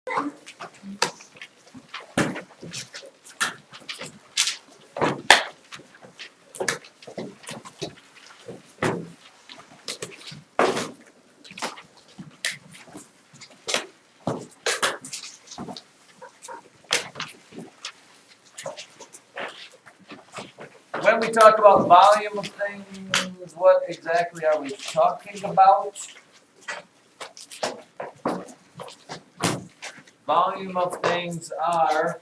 When we talk about volume of things, what exactly are we talking about? Volume of things are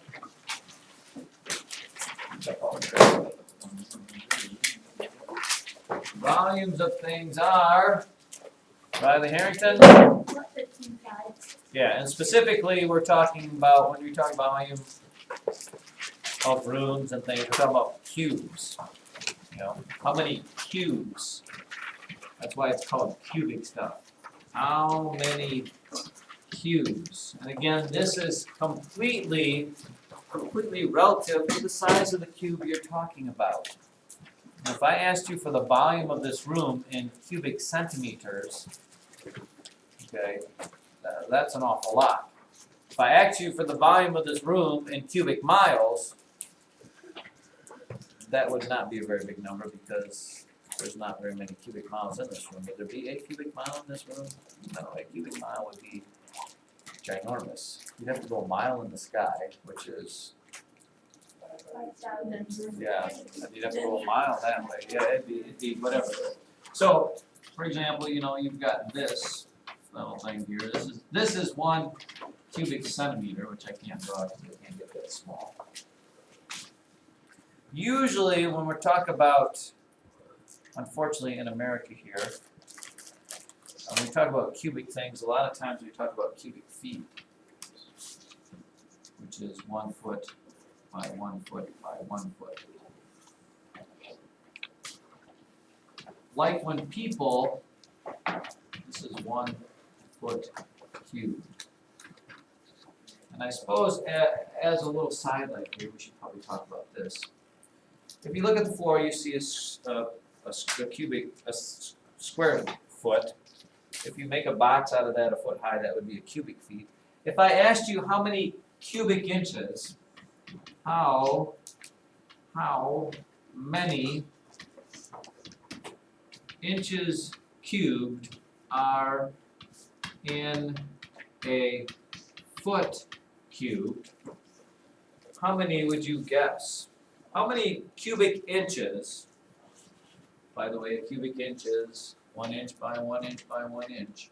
volumes of things are Riley Harrington. Yeah, and specifically we're talking about when we talk about volume of rooms and things, we're talking about cubes. You know, how many cubes? That's why it's called cubic stuff. How many cubes? And again, this is completely relative to the size of the cube you're talking about. Now, if I asked you for the volume of this room in cubic centimeters, okay, that's an awful lot. If I asked you for the volume of this room in cubic miles, that would not be a very big number because there's not very many cubic miles in this room. Would there be a cubic mile in this room? No, a cubic mile would be ginormous. You'd have to go a mile in the sky, which is, yeah, you'd have to go a mile that way. Yeah, it'd be whatever. So, for example, you know, you've got this little thing here. This is 1 cubic centimeter, which I can't draw because I can't get that small. Usually, when we're talking about, unfortunately, in America here, when we talk about cubic things, a lot of times we talk about cubic feet, which is 1 foot by 1 foot by 1 foot. Like when people, this is 1 foot cubed. And I suppose as a little sidelight here, we should probably talk about this. If you look at the floor, you see a square foot. If you make a box out of that a foot high, that would be a cubic feet. If I asked you how many cubic inches, how many inches cubed are in a foot cubed, how many would you guess? How many cubic inches, by the way, a cubic inch is 1 inch by 1 inch by 1 inch.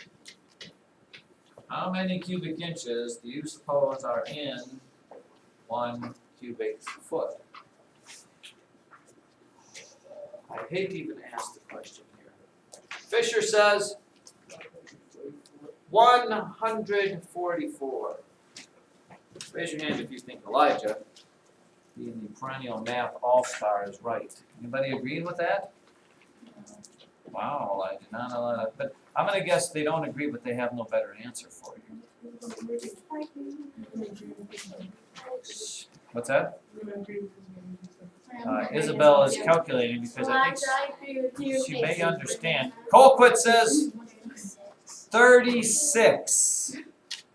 How many cubic inches do you suppose are in 1 cubic foot? I hate to even ask the question here. Fisher says 144. Raise your hand if you think Elijah, being the perennial math all-star, is right. Anybody agreeing with that? Wow, Elijah, not a lot. But I'm going to guess they don't agree, but they have no better answer for you. What's that? Isabel is calculating because I think she may understand. Colquitt says 36.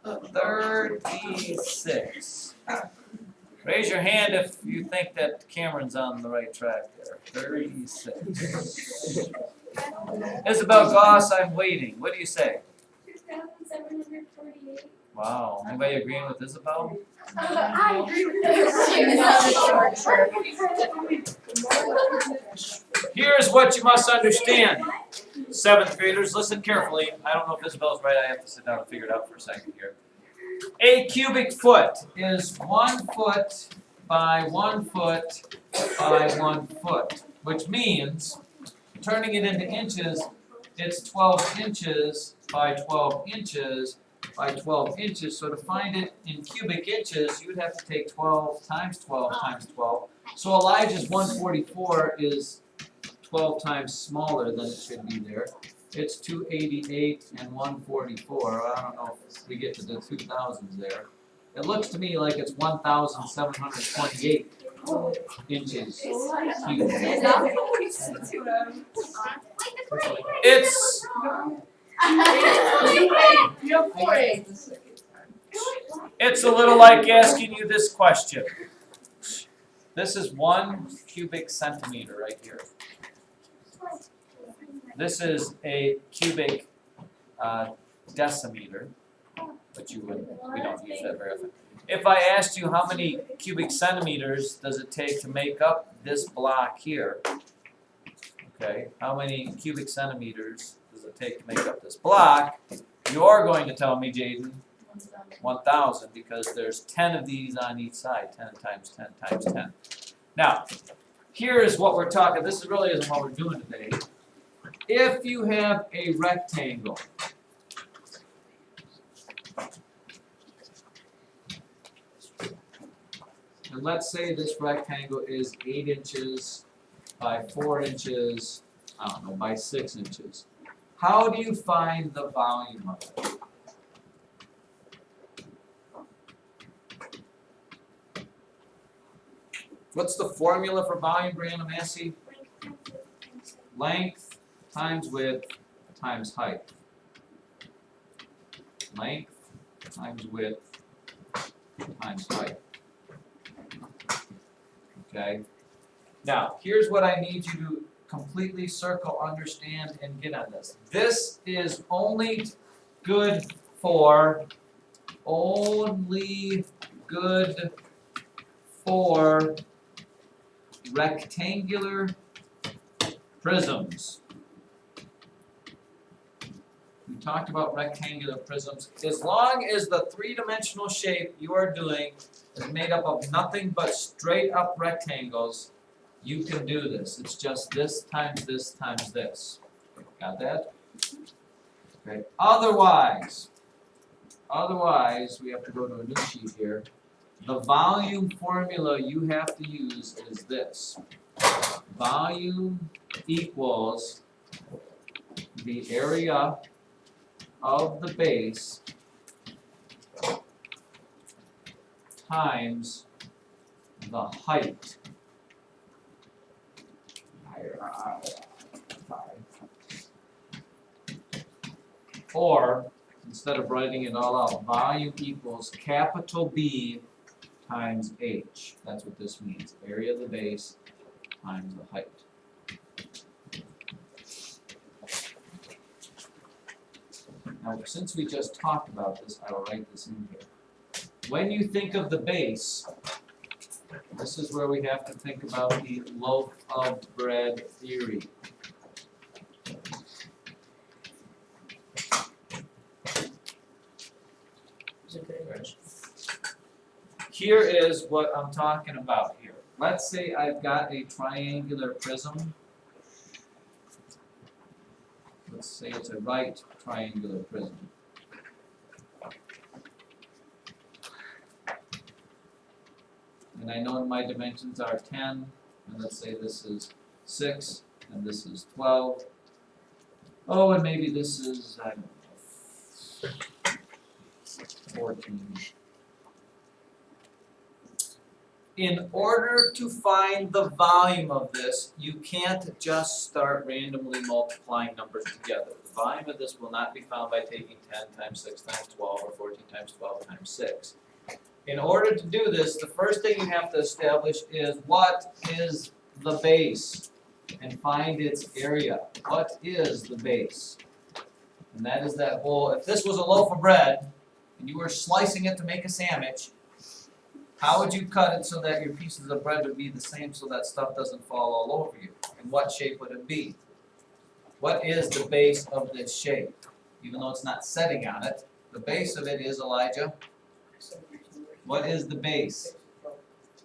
36. Raise your hand if you think that Cameron's on the right track there. 36. Isabel Goss, I'm waiting. What do you say? 2,748. Wow. Anybody agreeing with Isabel? I agree with this. Here's what you must understand. 7th graders, listen carefully. I don't know if Isabel's right. I have to sit down and figure it out for a second here. A cubic foot is 1 foot by 1 foot by 1 foot, which means, turning it into inches, it's 12 inches by 12 inches by 12 inches. So to find it in cubic inches, you would have to take 12 times 12 times 12. So Elijah's 144 is 12 times smaller than it should be there. It's 288 and 144. I don't know if we get to the 2000s there. It looks to me like it's 1,728 inches cubed. It's It's a little like asking you this question. This is 1 cubic centimeter right here. This is a cubic decimeter, but we don't use that very often. If I asked you how many cubic centimeters does it take to make up this block here, okay, how many cubic centimeters does it take to make up this block, you're going to tell me, Jaden, 1,000, because there's 10 of these on each side, 10 times 10 times 10. Now, here is what we're talking, this really isn't what we're doing today. If you have a rectangle, and let's say this rectangle is 8 inches by 4 inches, I don't know, by 6 inches. How do you find the volume of it? What's the formula for volume, Brandon Massey? Length times width times height. Length times width times height. Okay? Now, here's what I need you to completely circle, understand, and get on this. This is only good for rectangular prisms. We talked about rectangular prisms. As long as the three-dimensional shape you are doing is made up of nothing but straight up rectangles, you can do this. It's just this times this times this. Got that? Okay. Otherwise, we have to go to a new sheet here. The volume formula you have to use is this. Volume equals the area of the base times the height. Or, instead of writing it all out, volume equals capital B times H. That's what this means. Area of the base times the height. Now, since we just talked about this, I will write this in here. When you think of the base, this is where we have to think about the loaf of bread theory. Here is what I'm talking about here. Let's say I've got a triangular prism. Let's say it's a right triangular prism. And I know my dimensions are 10, and let's say this is 6, and this is 12. Oh, and maybe this is, I don't know, 14. In order to find the volume of this, you can't just start randomly multiplying numbers together. The volume of this will not be found by taking 10 times 6 times 12 or 14 times 12 times 6. In order to do this, the first thing you have to establish is what is the base and find its area. What is the base? And that is that whole, if this was a loaf of bread and you were slicing it to make a sandwich, how would you cut it so that your pieces of bread would be the same so that stuff doesn't fall all over you? And what shape would it be? What is the base of this shape? Even though it's not setting on it, the base of it is, Elijah? What is the base?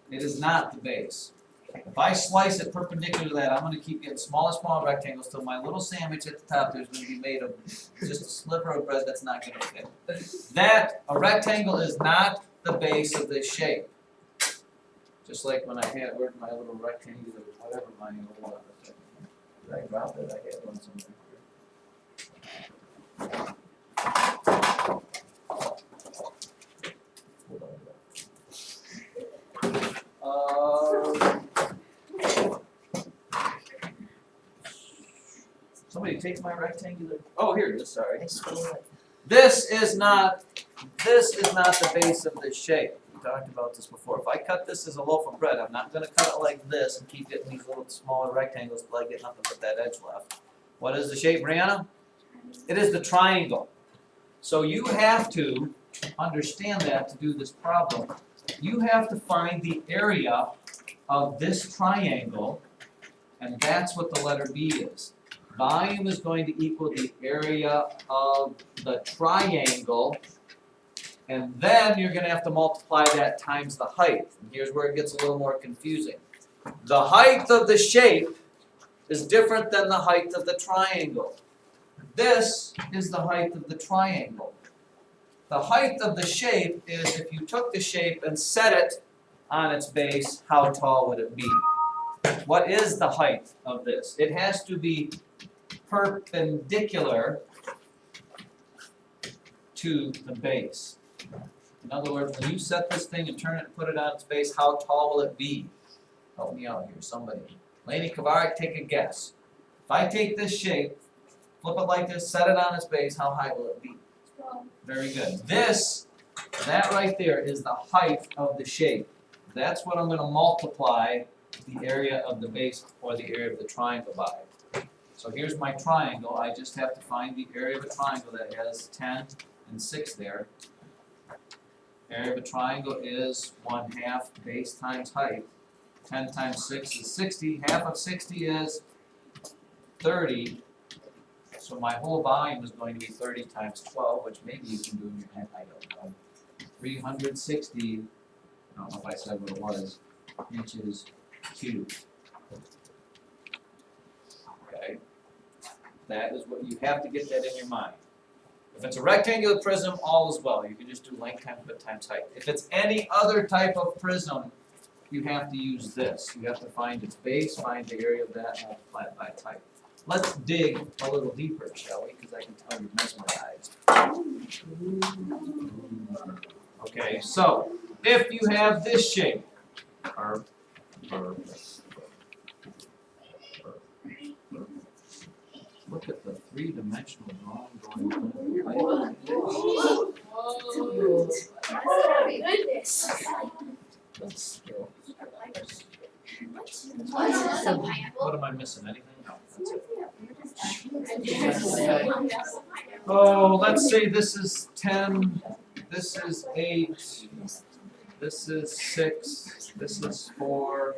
It is not the base. If I slice it perpendicular to that, I'm going to keep getting smaller and smaller rectangles till my little sandwich at the top there is going to be made of just a sliver of bread that's not going to fit. A rectangle is not the base of this shape. Just like when I had, where's my little rectangular, whatever my little, did I drop it? I had one somewhere. Somebody take my rectangular, oh here it is, sorry. This is not this is not the base of this shape. We talked about this before. If I cut this as a loaf of bread, I'm not going to cut it like this and keep getting these little smaller rectangles till I get nothing but that edge left. What is the shape, Brianna? It is the triangle. So you have to understand that to do this problem. You have to find the area of this triangle, and that's what the letter B is. Volume is going to equal the area of the triangle, and then you're going to have to multiply that times the height. And here's where it gets a little more confusing. The height of the shape is different than the height of the triangle. This is the height of the triangle. The height of the shape is if you took the shape and set it on its base, how tall would it be? What is the height of this? It has to be perpendicular to the base. In other words, when you set this thing and turn it and put it on its base, how tall will it be? Help me out here, somebody. Laney Kavarik, take a guess. If I take this shape, flip it like this, set it on its base, how high will it be? 12. Very good. That right there is the height of the shape. That's what I'm going to multiply the area of the base or the area of the triangle by. So here's my triangle. I just have to find the area of a triangle that has 10 and 6 there. Area of a triangle is 1/2 base times height. 10 times 6 is 60. Half of 60 is 30. So my whole volume is going to be 30 times 12, which maybe you can do in your head, I don't know. 360, I don't know if I said what it was, inches cubed. Okay? That is what you have to get that in your mind. If it's a rectangular prism, all is well. You can just do length times width times height. If it's any other type of prism, you have to use this. You have to find its base, find the area of that, multiply it by its height. Let's dig a little deeper, shall we? Because I can tell you're mesmerized. Okay, so if you have this shape, look at the three-dimensional drawing going on. Whoa. Goodness. Let's still. What? What am I missing? Anything? No, that's it. Oh, let's say this is 10, this is 8, this is 6, this is 4.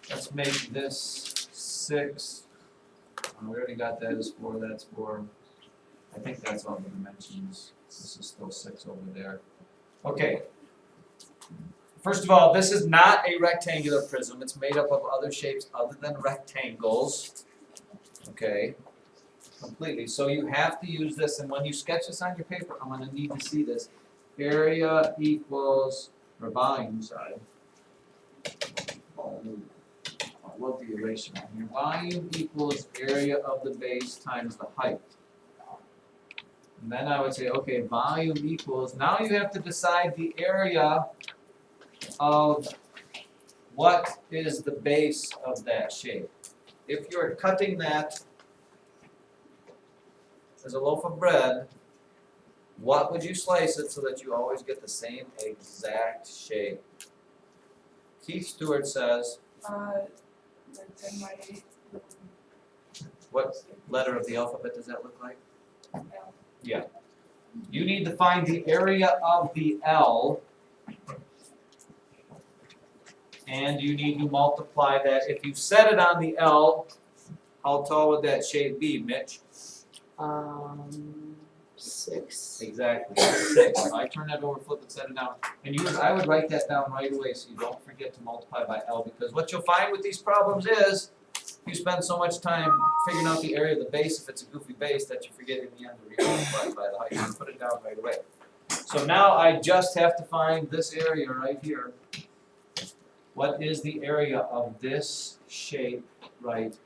Let's make this 6. We already got that as 4, that's 4. I think that's all the dimensions. This is still 6 over there. Okay. First of all, this is not a rectangular prism. It's made up of other shapes other than rectangles. Okay, completely. So you have to use this, and when you sketch this on your paper, I'm going to need to see this. Area equals, or volume, sorry. Oh, I love the erasure on here. Volume equals area of the base times the height. And then I would say, okay, volume equals, now you have to decide the area of what is the base of that shape. If you're cutting that as a loaf of bread, what would you slice it so that you always get the same exact shape? Keith Stewart says, what letter of the alphabet does that look like? L. Yeah. You need to find the area of the L, and you need to multiply that. If you set it on the L, how tall would that shape be, Mitch? 6. Exactly, 6. If I turn that over, flip it, set it down. And I would write that down right away so you don't forget to multiply by L, because what you'll find with these problems is you spend so much time figuring out the area of the base, if it's a goofy base, that you forget in the end to multiply by the height. You can put it down right away. So now I just have to find this area right here. What is the area of this shape right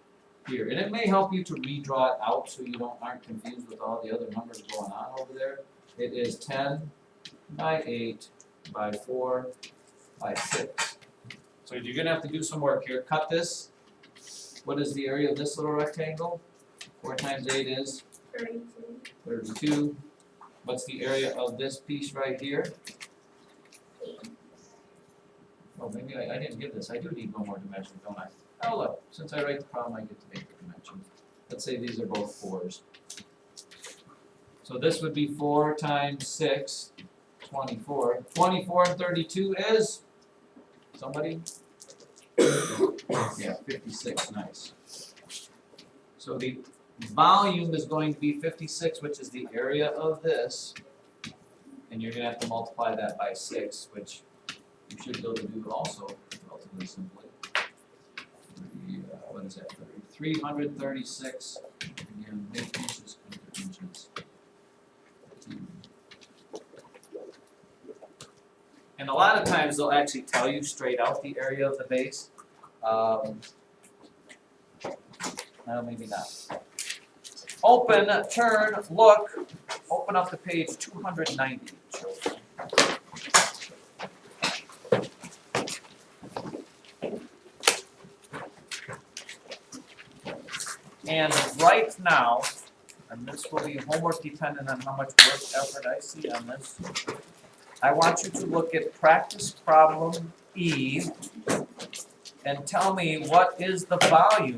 here? And it may help you to redraw it out so you aren't confused with all the other numbers going on over there. It is 10 by 8 by 4 by 6. So you're going to have to do some work here. Cut this. What is the area of this little rectangle? 4 times 8 is 32. 32. What's the area of this piece right here? Oh, maybe I didn't give this. I do need one more dimension, don't I? Oh, look, since I write the problem, I get to make the dimensions. Let's say these are both 4s. So this would be 4 times 6, 24. 24 and 32 is? Somebody? Yeah, 56, nice. So the volume is going to be 56, which is the area of this. And you're going to have to multiply that by 6, which you should be able to do also relatively simply. What is that? 336. Again, make inches into inches. And a lot of times they'll actually tell you straight out the area of the base. No, maybe not. Open, turn, look, open up to page 290, children. And right now, and this will be homework dependent on how much work effort I see on this, I want you to look at practice problem E and tell me what is the volume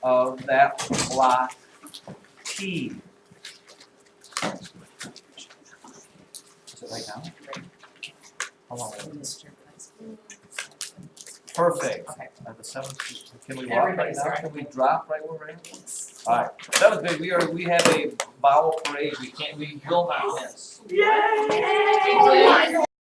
of that block T. Is it right now? How long? Perfect. At the 7th, can we walk right now? Can we drop right where we're at? All right, that was good. We have a vowel parade. We will not miss. Yay!